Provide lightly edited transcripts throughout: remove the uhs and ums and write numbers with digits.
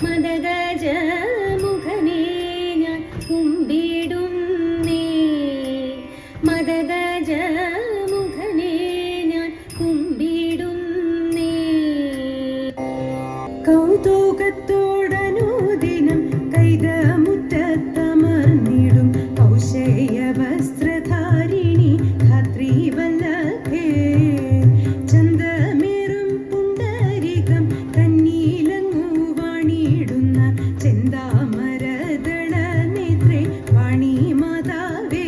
മദഗജമുഖനേ ഞാൻ കുമ്പിടുന്നേ. മദഗജമുഖനേ ഞാൻ കുമ്പിടുന്നേ. കൗതുകത്തോടനുദിനം കൈതമുറ്റത്തമർന്നിടും കൗശയ വസ്ത്രധാരിണി ധാത്രീവല്ലഭേ. ചന്തമേറും പുണ്ടരികം കന്നീലങ്ങു വാണിടുന്ന ചെന്താമരദള നേത്രേ വാണി മാതാവേ.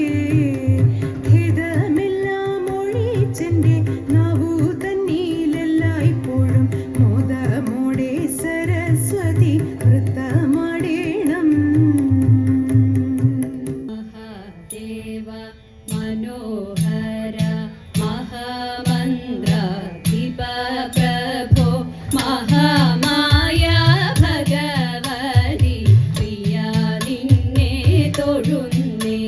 ഖേദമെല്ലാം ഒഴിച്ചെന്റെ നാവു തന്നീലെല്ലായ്പ്പോഴും മോദമോടെ സരസ്വതി നൃത്തമാടേണം. മഹാദേവ മനോഹര മഹാമന്ത്രാധിപ പ്രഭോ മഹാമായ ഭഗവതി പ്രിയ നിന്നെ തൊഴുന്നേ.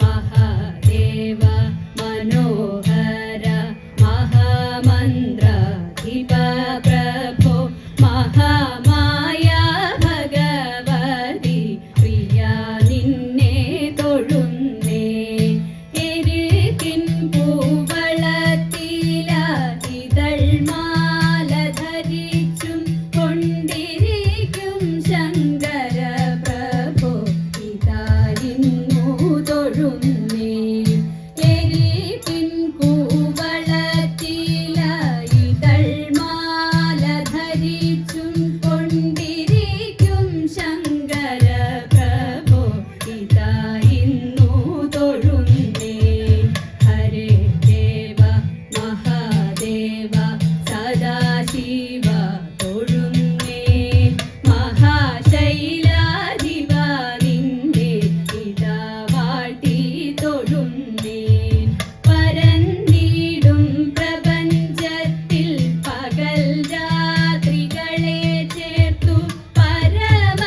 മഹാദേവ മനോഹര മഹാമന്ത്രാധിപ പ്രഭോ മഹാമായ ഭഗവതി പ്രിയ നിന്നെ തൊഴുന്നേ. എരുകിൻ പൂവളത്തില ഇതൾമാല ധരിച്ചും കൊണ്ടിരിക്കും ശങ്കര പ്രഭോ ഇതായിരുന്നു തൊഴുന്നേ. എരുകിൻ പൂവളത്തില ഇതൾമാല ധരിച്ചും കൊണ്ടിരിക്കും ശങ്കര പ്രഭോ ഇതായിരുന്നു തൊഴുന്നേ. ഹരേ ദേവ മഹാദേവ സദാശിവ തൊഴുന്നേ. മഹാശൈലാധിപ നിന്നെ ഇതാ വാഴ്ത്തി തൊഴുന്നേ. പരന്നിടും പ്രപഞ്ചത്തിൽ പകൽ രാത്രികളെ ചേർത്തു പരമഗംഭീരമാകും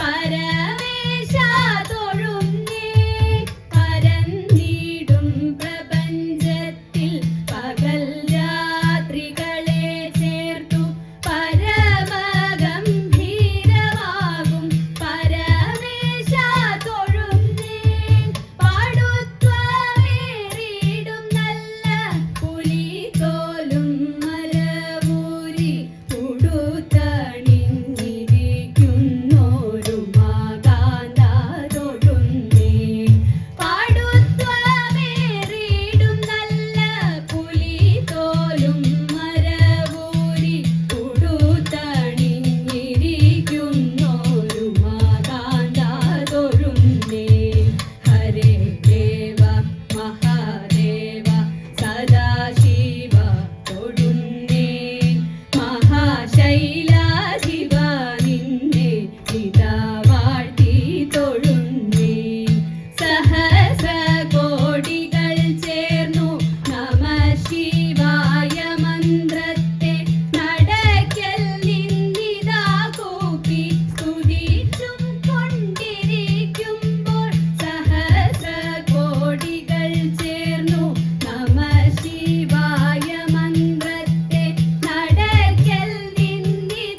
പരമേശ തൊഴുന്നേ. പരന്നിടും പ്രപഞ്ചത്തിൽ പകൽ രാത്രികളെ ചേർത്തു പരമഗംഭീരമാകും പരമേശ തൊഴുന്നേ. പാടുത്വമേറിടും നല്ല പുലിതോലും മരവൂരി ഉടുത്തണിഞ്ഞിരിക്കുന്നോരു മാകാന്ത തൊഴുന്നേ. പാടുത്വമേറിടും നല്ല പുലിതോലും മരവൂരി ഉടുത്തണിഞ്ഞിരിക്കുന്നോരു മാകാന്ത തൊഴുന്നേ. ഹരേ ദേവ മഹാദേവ സദാശിവ തൊഴുന്നേ. മഹാശൈലാധിപ നിന്നെ ഇതാ വാഴ്ത്തി തൊഴുന്നേ. സഹസ്രകോടികൾ ചേർന്നു നമ ശിവായ മന്ത്രത്തെ നടക്കൽ നിന്നിതാ കൂപ്പി സ്തുതിച്ചും കൊണ്ടിരിക്കുമ്പോൾ. സഹസ്രകോടികൾ ചേർന്നു നമ ശിവായ മന്ത്രത്തെ നടക്കൽ നിന്നിതാ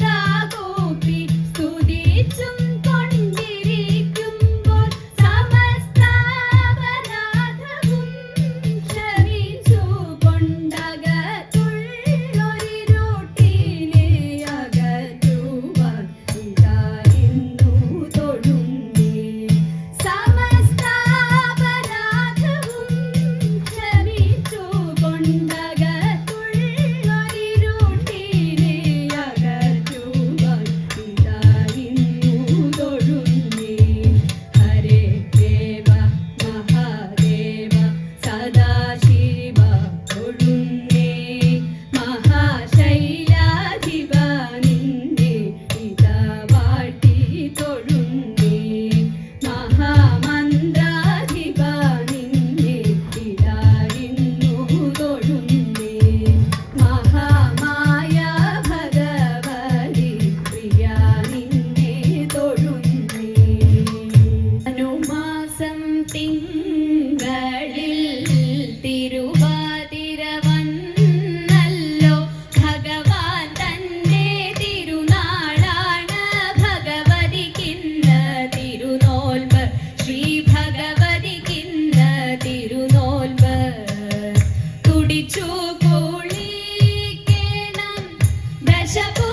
ദശ